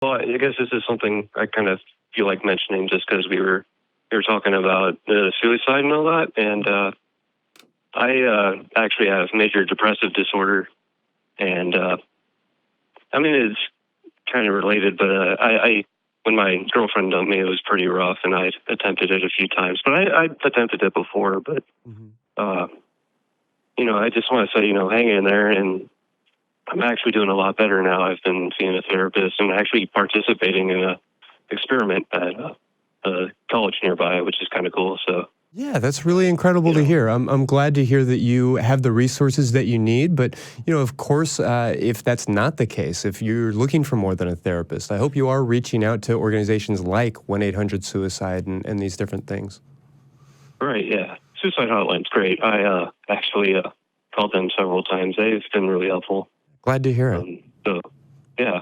Well, I guess this is something I kind of feel like mentioning just because we were talking about suicide and all that, and I actually have major depressive disorder, and I mean it's kind of related, but I when my girlfriend dumped me, it was pretty rough, and I attempted it a few times, but I attempted it before, but I just want to say, hang in there, and I'm actually doing a lot better now. I've been seeing a therapist and actually participating in a experiment at a college nearby, which is kind of cool. So yeah, that's really incredible to hear. I'm glad to hear that you have the resources that you need. But, of course, if that's not the case, if you're looking for more than a therapist, I hope you are reaching out to organizations like 1-800-SUICIDE and these different things. Right, yeah. Suicide Hotline's great. I actually called them several times. They've been really helpful. Glad to hear it. So, yeah.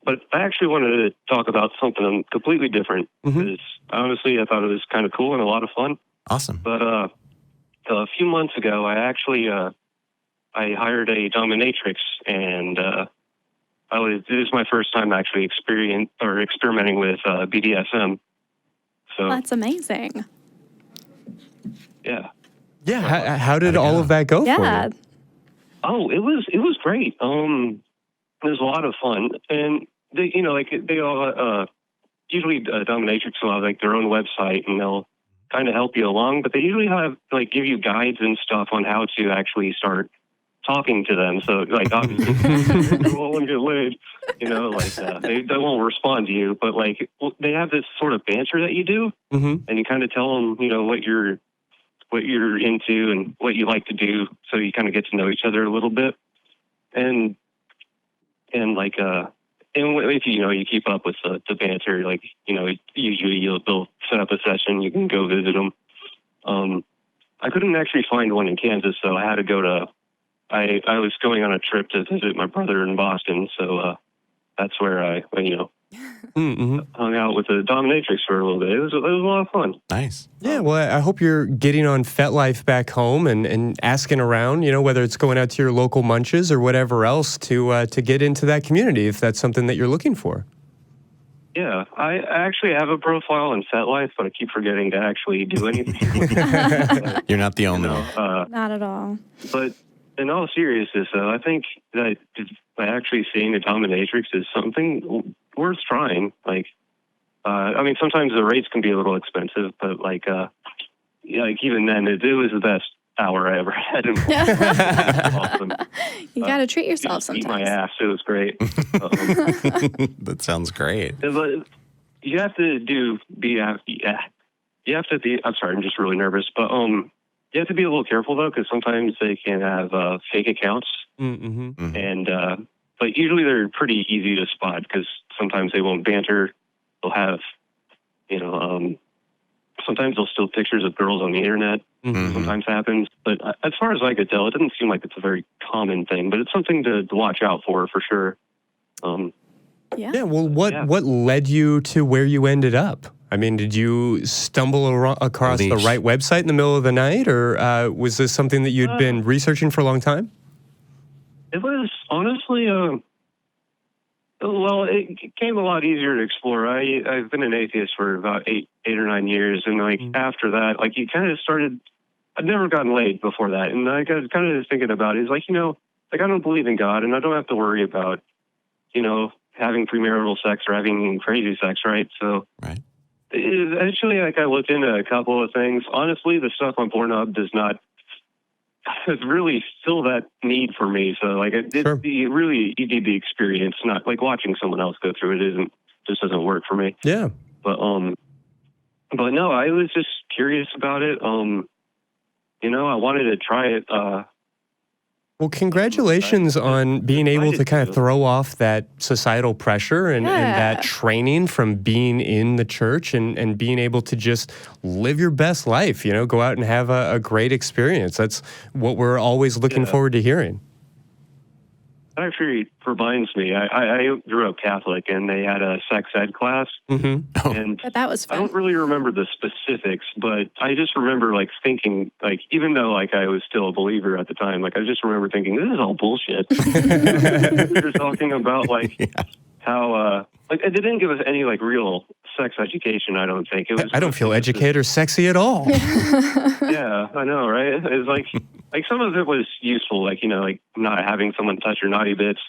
But I actually wanted to talk about something completely different because honestly, I thought it was kind of cool and a lot of fun. Awesome. But a few months ago, I actually I hired a dominatrix, and it was my first time actually experimenting with BDSM. So that's amazing. Yeah. Yeah. How did all of that go for you? Oh, it was great. It was a lot of fun, and they all usually dominatrix will have like their own website, and they'll kind of help you along, but they usually have give you guides and stuff on how to actually start talking to them. So obviously you won't get laid, they won't respond to you, but they have this sort of banter that you do, and you kind of tell them what you're into and what you like to do, so you kind of get to know each other a little bit, and if you keep up with the banter, usually they'll set up a session, you can go visit them. I couldn't actually find one in Kansas, so I had to go to, I was going on a trip to visit my brother in Boston, so that's where I hung out with the dominatrix for a little bit. It was a lot of fun. Nice. Yeah, well, I hope you're getting on FetLife back home and asking around, whether it's going out to your local munches or whatever else to get into that community, if that's something that you're looking for. Yeah, I actually have a profile in FetLife, but I keep forgetting to actually do anything. You're not the only one. Not at all. But in all seriousness, though, I think that by actually seeing a dominatrix is something worth trying. Sometimes the rates can be a little expensive, but even then, it was the best hour I ever had in awesome. You got to treat yourself sometimes. Eat my ass. It was great. That sounds great. But you have to be. I'm sorry, I'm just really nervous, but you have to be a little careful though, because sometimes they can have fake accounts, and but usually they're pretty easy to spot because sometimes they won't banter. They'll have, sometimes they'll steal pictures of girls on the internet. Sometimes happens, but as far as I could tell, it doesn't seem like it's a very common thing. But it's something to watch out for sure. Yeah. Well, what led you to where you ended up? I mean, did you stumble across the right website in the middle of the night, or was this something that you'd been researching for a long time? It was honestly, it came a lot easier to explore. I've been an atheist for about eight or 9 years, and after that, you kind of started. I'd never gotten laid before that, and I got kind of thinking about it. It's I don't believe in God, and I don't have to worry about, having premarital sex or having crazy sex, right? So, right. Actually, I looked into a couple of things. Honestly, the stuff on Pornhub does not really fill that need for me. So, you need the experience, not watching someone else go through it. Just doesn't work for me. Yeah. But no, I was just curious about it. I wanted to try it. Well, congratulations on being able to kind of throw off that societal pressure and that training from being in the church and being able to just live your best life, go out and have a great experience. That's what we're always looking forward to hearing. That actually reminds me, I grew up Catholic, and they had a sex ed class, and But that was fun. I don't really remember the specifics, but I just remember thinking, even though I was still a believer at the time, I just remember thinking, this is all bullshit. They're talking about how like they didn't give us any like real sex education. I don't think it was. I don't feel educated or sexy at all. Yeah, I know, right? It's like some of it was useful, like like not having someone touch your naughty bits,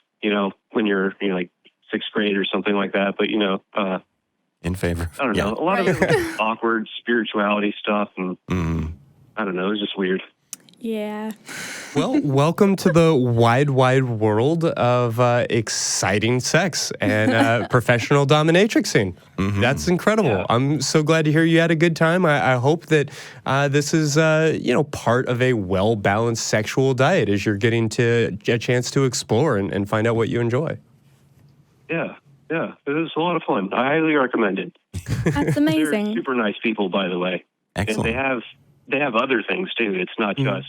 when you're like sixth grade or something like that. But in favor. I don't know. A lot of it was awkward spirituality stuff, and I don't know. It was just weird. Yeah. Well, welcome to the wide world of exciting sex and professional dominatrixing. That's incredible. Yeah. I'm so glad to hear you had a good time. I hope that this is, part of a well-balanced sexual diet as you're getting to a chance to explore and find out what you enjoy. Yeah. It was a lot of fun. I highly recommend it. That's amazing. They're super nice people, by the way. Excellent. And they have other things too. It's not just,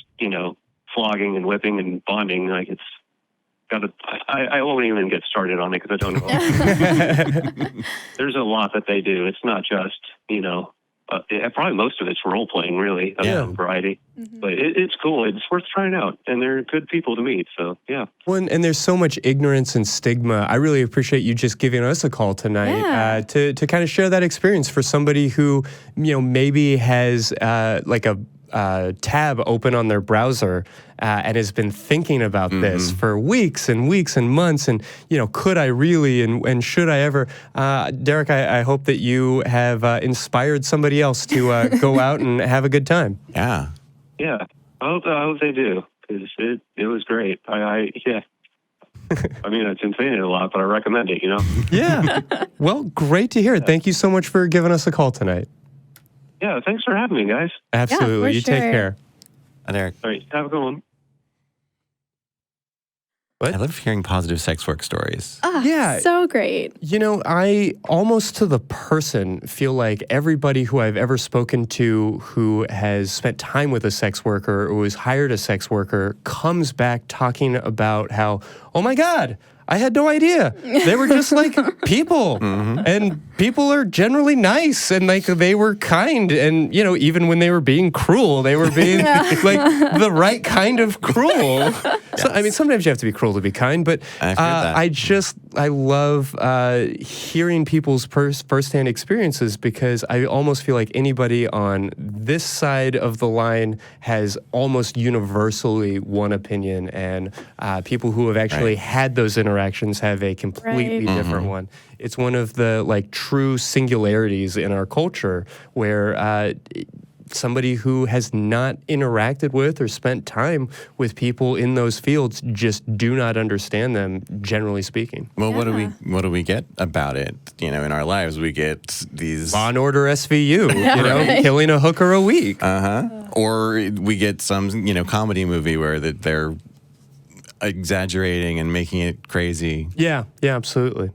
flogging and whipping and bonding. Like it's got I won't even get started on it because I don't know. There's a lot that they do. It's not just, probably most of it's role playing, really, variety. But it's cool. It's worth trying out, and they're good people to meet. So yeah. Well, and there's so much ignorance and stigma. I really appreciate you just giving us a call tonight to kind of share that experience for somebody who maybe has like a tab open on their browser and has been thinking about this for weeks and weeks and months, and could I really and should I ever? Derek, I hope that you have inspired somebody else to go out and have a good time. Yeah. Yeah, I hope they do, because it was great. I mean, I've been saying it a lot, but I recommend it. Yeah. Well, great to hear it. Thank you so much for giving us a call tonight. Yeah, thanks for having me, guys. Absolutely. You take care. Hi, Derek. All right, have a good one. What? I love hearing positive sex work stories. Oh, Yeah. So great. I almost to the person feel like everybody who I've ever spoken to who has spent time with a sex worker or who has hired a sex worker comes back talking about how, oh my God, I had no idea. They were just like people. And people are generally nice and like they were kind. And, even when they were being cruel, they were being like the right kind of cruel. So, I mean, sometimes you have to be cruel to be kind, but I love hearing people's firsthand experiences, because I almost feel like anybody on this side of the line has almost universally one opinion, and people who have actually had those interactions have a completely different one. It's one of the true singularities in our culture where somebody who has not interacted with or spent time with people in those fields just do not understand them, generally speaking. Well, what do we get about it? In our lives, we get these Law and Order SVU, killing a hooker a week. Or we get some, comedy movie where they're exaggerating and making it crazy. Yeah, absolutely.